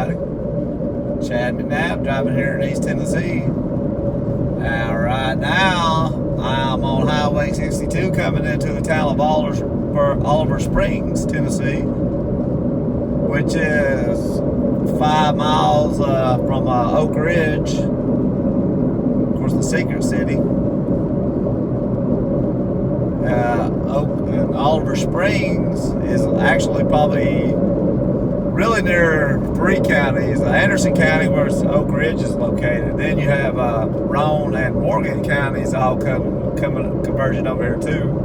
everybody. Chad McNabb driving here in East Tennessee. Right now, I'm on Highway 62 coming into the town of Oliver Springs, Tennessee, which is 5 miles from Oak Ridge, of course, the secret city. Oliver Springs is actually probably really near 3 counties. Anderson County, where Oak Ridge is located. Then you have Roane and Morgan counties all converging over here too.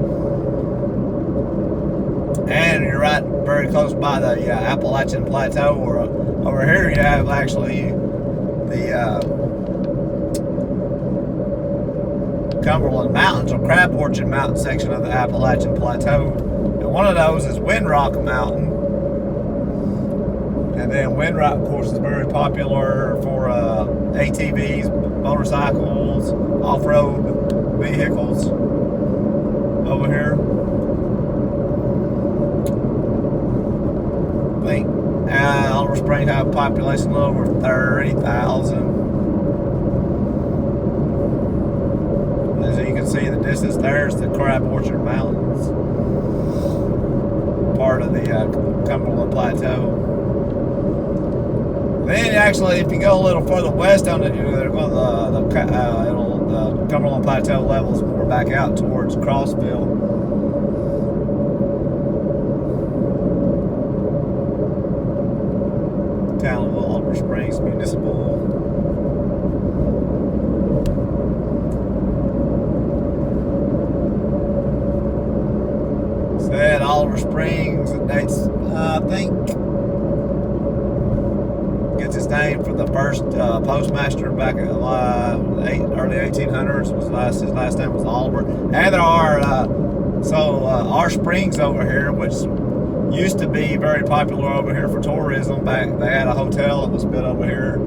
And you're right very close by the Appalachian Plateau, or over here you have actually the Cumberland Mountains, or Crab Orchard Mountain section of the Appalachian Plateau. And one of those is WindRock Mountain. And then WindRock, of course, is very popular for ATVs, motorcycles, off-road vehicles over here. I think Oliver Springs have a population of over 30,000. As you can see, the distance there is the Crab Orchard Mountains, part of the Cumberland Plateau. Then actually, if you go a little further west on it, they're going the Cumberland Plateau levels more back out towards Crossville. Town of Oliver Springs Municipal. Said Oliver Springs, it dates, I think, gets its name from the first postmaster back in the early 1800s. His last name was Oliver. And there are our springs over here, which used to be very popular over here for tourism. They had a hotel that was built over here.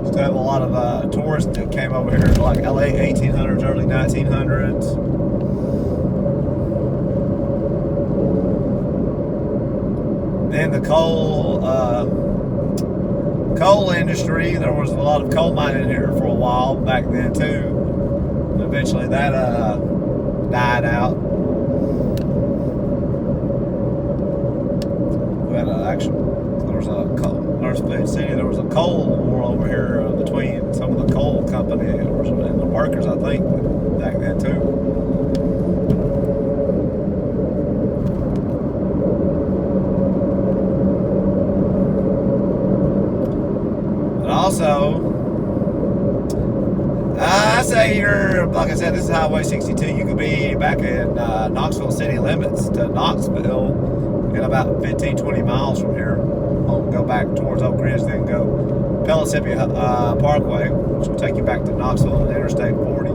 Used to have a lot of tourists that came over here, like late 1800s, early 1900s. Then the coal industry, there was a lot of coal mining here for a while back then too. Eventually that died out. We had there was a coal war over here between some of the coal companies and the workers, I think, back then too. Also, I say you're, like I said, this is Highway 62. You could be back in Knoxville city limits to Knoxville in about 15-20 miles from here. I'll go back towards Oak Ridge, then go Pellissippi Parkway, which will take you back to Knoxville and Interstate 40.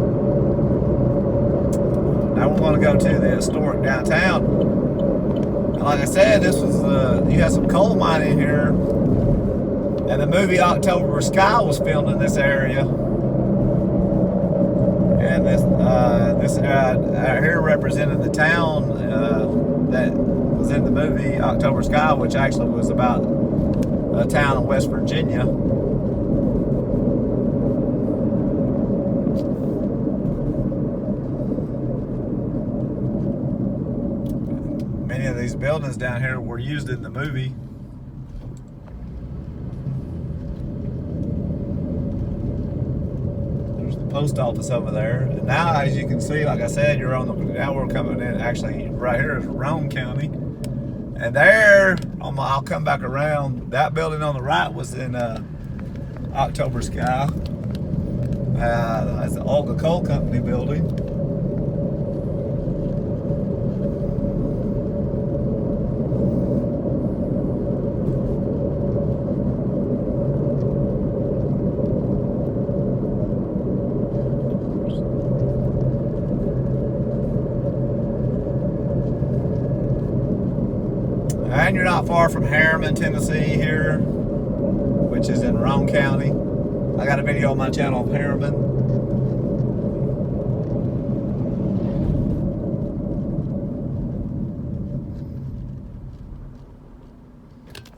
Now we're going to go to the historic downtown. And like I said, this was you had some coal mining here. And the movie October Sky was filmed in this area. And this here represented the town that was in the movie October Sky, which actually was about a town in West Virginia. Many of these buildings down here were used in the movie. Post office over there. And now, as you can see, like I said, now we're coming in, actually right here is Roane County. And there, I'll come back around, that building on the right was in October Sky. That's the Olga Coal Company building. And you're not far from Harriman, Tennessee here, which is in Roane County. I got a video on my channel of Harriman.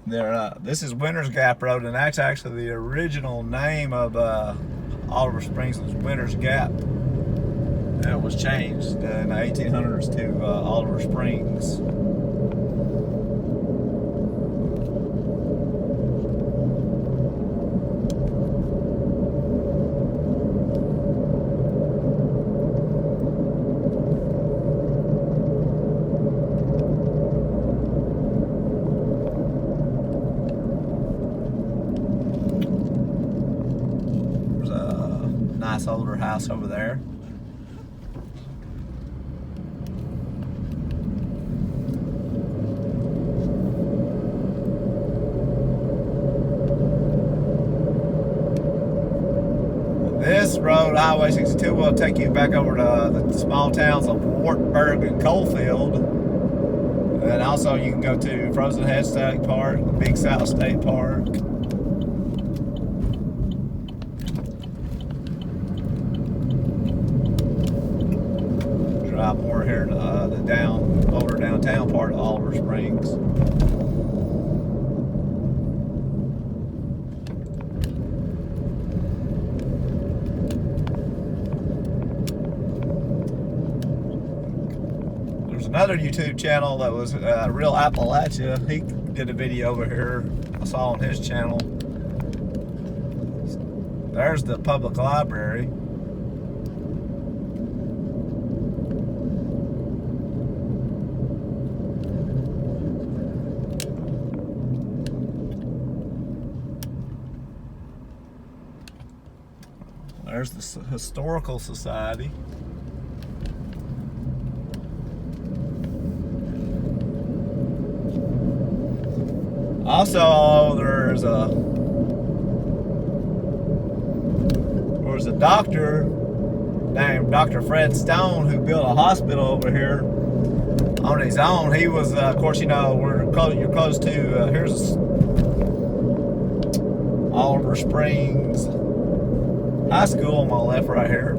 This is Winter's Gap Road, and that's actually the original name of Oliver Springs was Winter's Gap. And it was changed in the 1800s to Oliver Springs. There's a nice older house over there. This road, Highway 62, will take you back over to the small towns of Wartburg and Coalfield. And also you can go to Frozen Head State Park, Big South State Park. Drive more here in the older downtown part of Oliver Springs. Another YouTube channel that was Real Appalachia. He did a video over here I saw on his channel. There's the public library. There's the Historical Society. Also, there's a doctor named Dr. Fred Stone who built a hospital over here on his own. He was, of course, you know, you're close to, here's Oliver Springs High School on my left right here.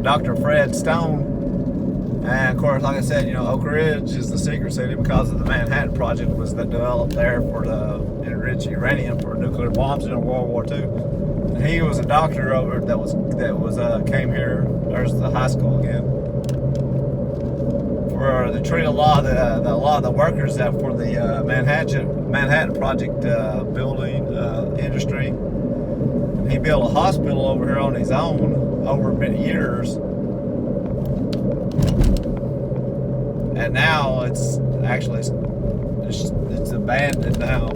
Dr. Fred Stone, and of course, like I said, you know, Oak Ridge is the secret city because of the Manhattan Project was developed there for to enrich uranium for nuclear bombs in World War II. And he was a doctor over that came here. There's the high school again for to treat a lot of the workers that for the Manhattan Project building industry. He built a hospital over here on his own over many years, and now it's actually it's abandoned now.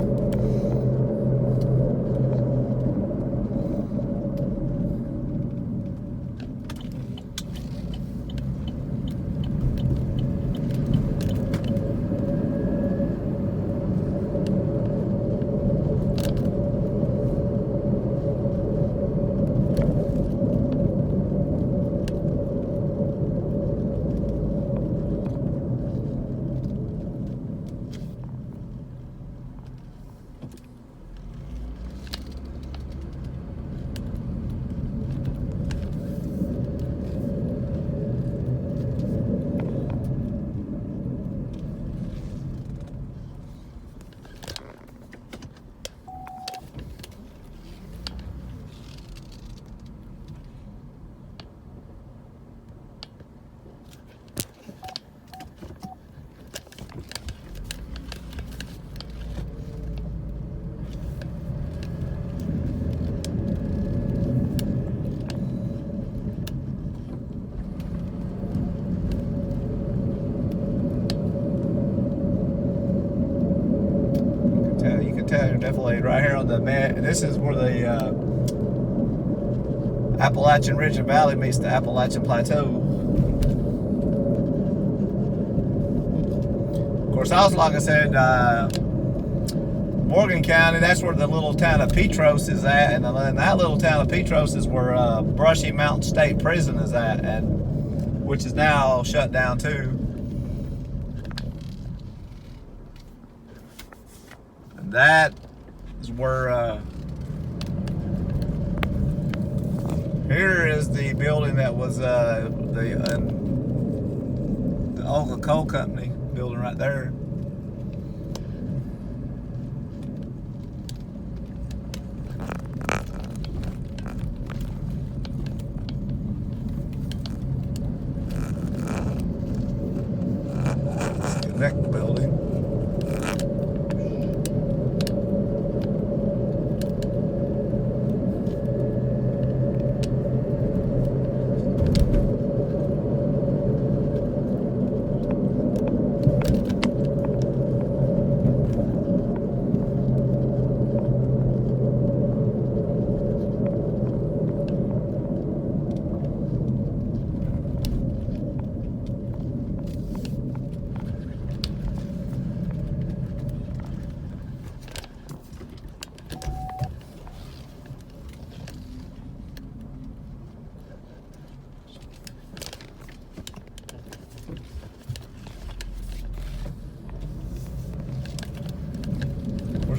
Definitely right here on the this is where the Appalachian Ridge and Valley meets the Appalachian Plateau. course, also, like I said, Morgan County, that's where the little town of Petros is at, and that little town of Petros is where Brushy Mountain State Prison is at, and which is now shut down too. And that is where here is the building that was the Olga Coal Company building right there. Next building.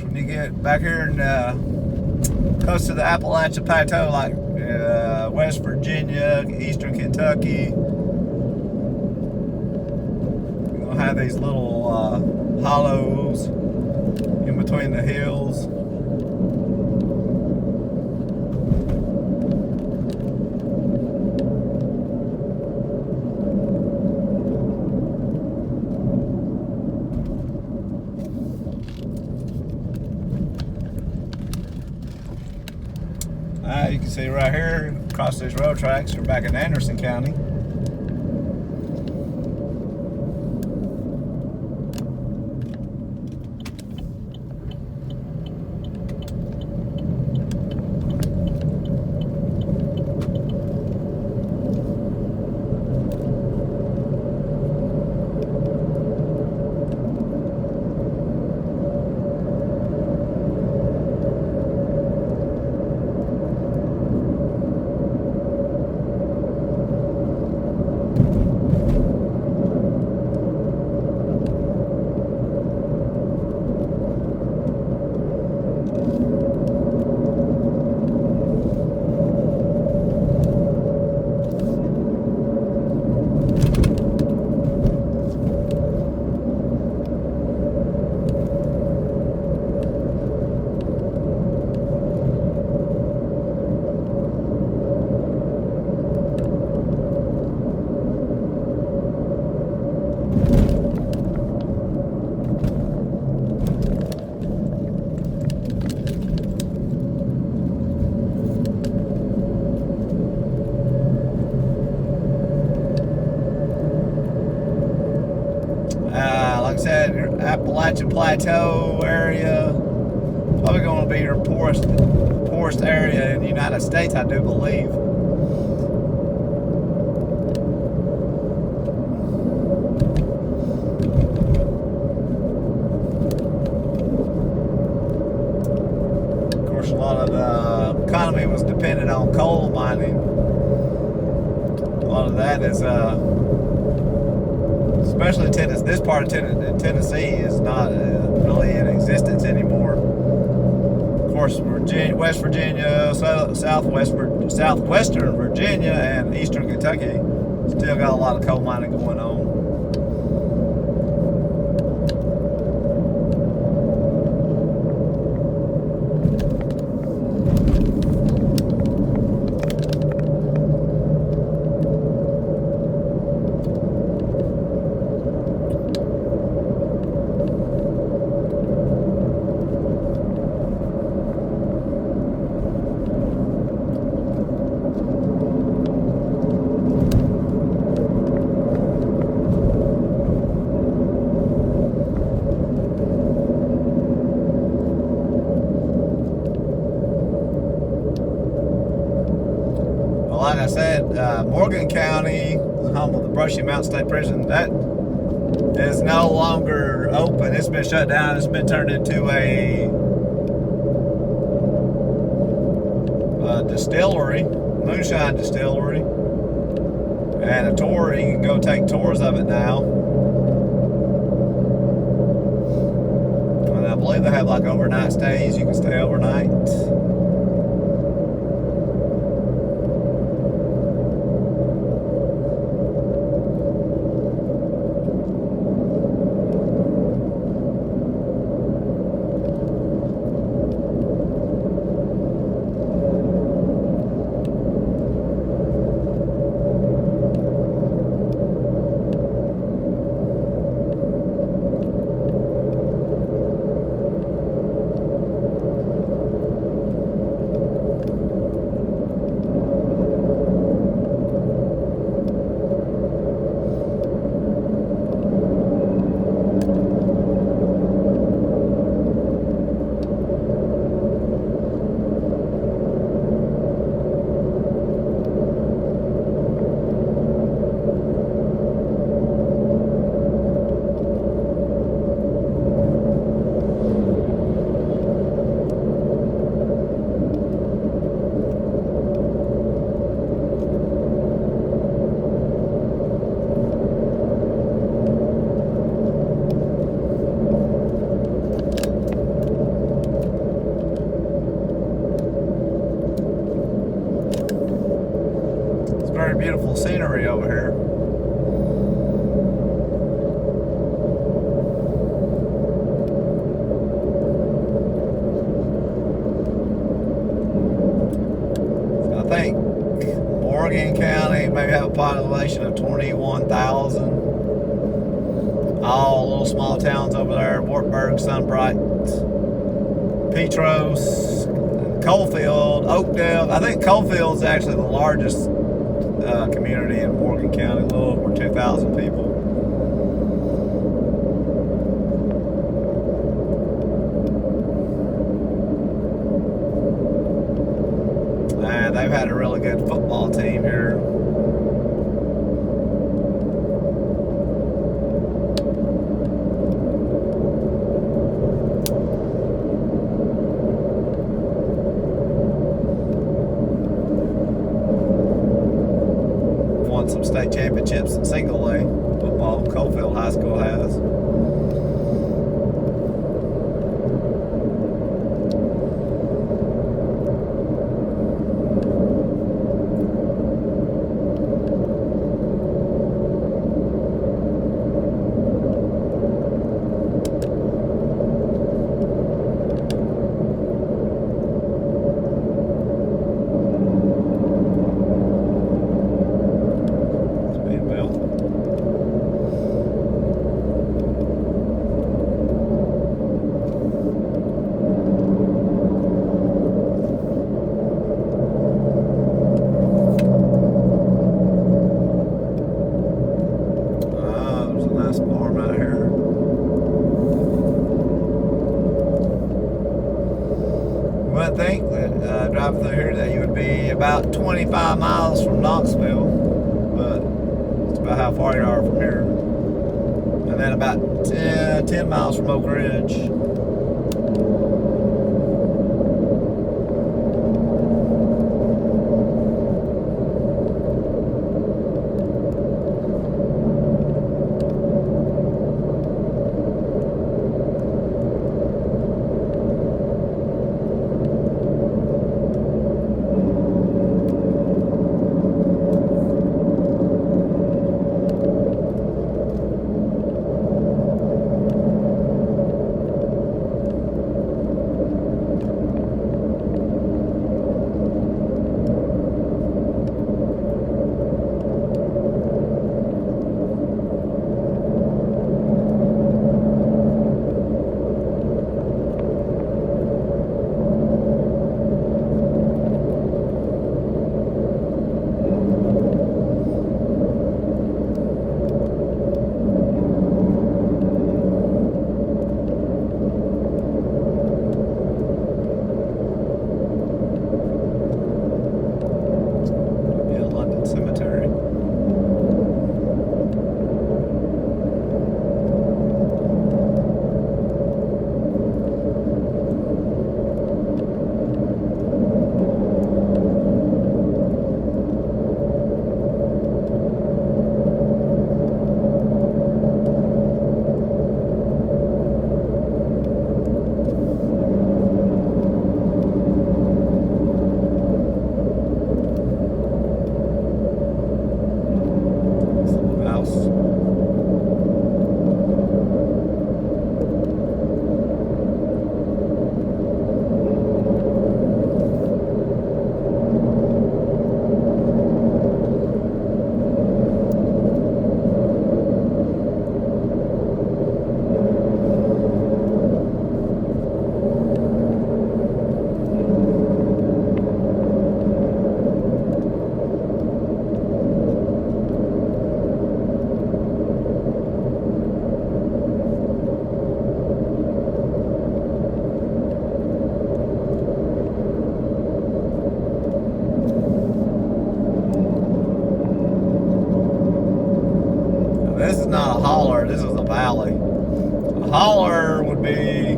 When you get back here and close to the Appalachian Plateau, like West Virginia, Eastern Kentucky, you're gonna have these little hollows in between the hills. You can see right here, across these road tracks, we're back in Anderson County. Like I said, your Appalachian Plateau area, probably going to be your poorest area in the United States, I do believe. Of course, a lot of the economy was dependent on coal mining. A lot of that is especially Tennessee, this part of Tennessee is not really in existence anymore. Of course, West Virginia, southwestern Virginia, and eastern Kentucky still got a lot of coal mining going on. Like I said, Morgan County, the home of the Brushy Mountain State Prison, that is no longer open. It's been shut down. It's been turned into a distillery, moonshine distillery, and a tour. You can go take tours of it now. And I believe they have like overnight stays. You can stay overnight. Very beautiful scenery over here. So I think Morgan County maybe have a population of 21,000. All little small towns over there: Wartburg, Sunbright, Petros, Coalfield, Oakdale. I think Coalfield is actually the largest community in Morgan County, a little over 2,000 people. And they've had a really good football team here. Some state championships in single A football. Coalfield High School has. I think that driving through here that you would be about 25 miles from Knoxville, but it's about how far you are from here. And then about 10 miles from Oak Ridge. holler. This is a valley. A holler would be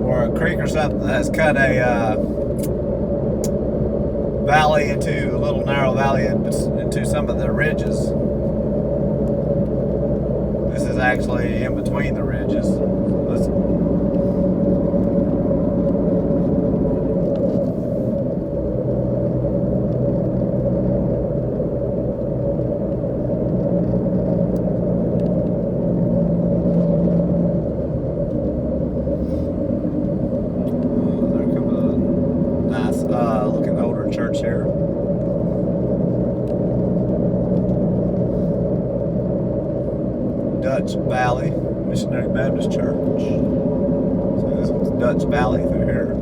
or a creek or something that's cut a valley into a little narrow valley into some of the ridges. This is actually in between the ridges. Looking older church here. Dutch Valley Missionary Baptist Church. So this is Dutch Valley through here.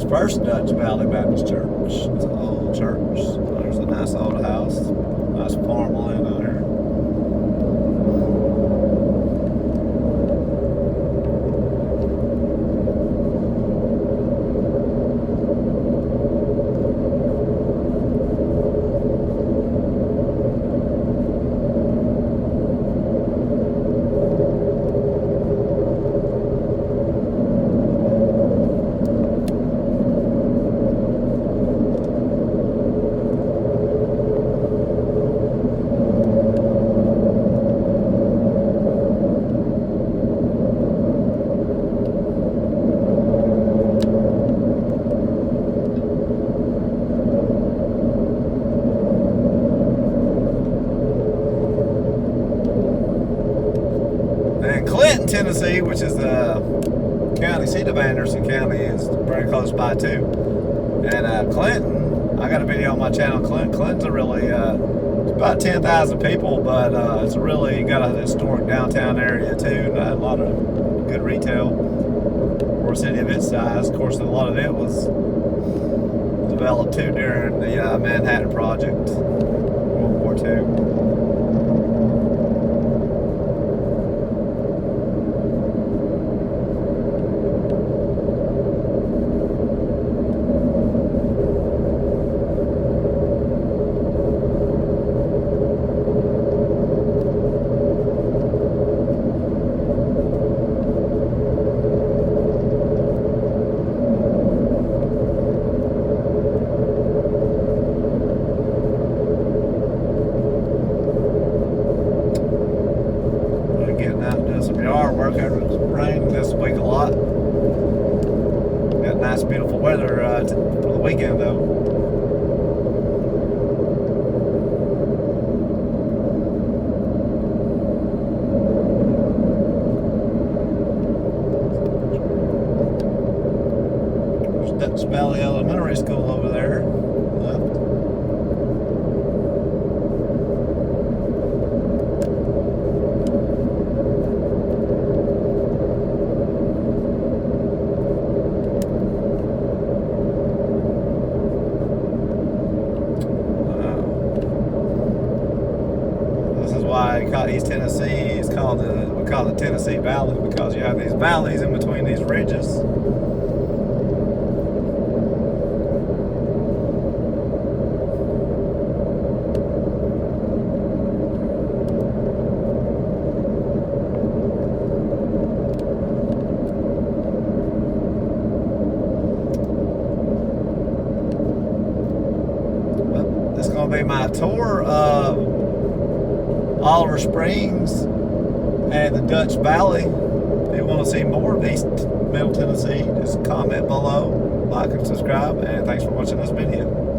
First Dutch Valley Baptist Church. It's an old church. There's a nice old house, nice farmland out here. Tennessee, which is the county seat of Anderson County, is very close by too. And Clinton, I got a video on my channel. Clinton's a really it's about 10,000 people, but it's really got a historic downtown area too, and a lot of good retail for a city of its size. Of course, a lot of it was developed too during the Manhattan Project, World War II. It's rained this week a lot. Got nice, beautiful weather for the weekend, though. There's Dutch Valley Elementary School over there. Left. Why East Tennessee is called we call it Tennessee Valley, because you have these valleys in between these ridges. Well, this is going to be my tour of Oliver Springs and the Dutch Valley. If you want to see more of East Middle Tennessee, just comment below, like and subscribe, and thanks for watching this video.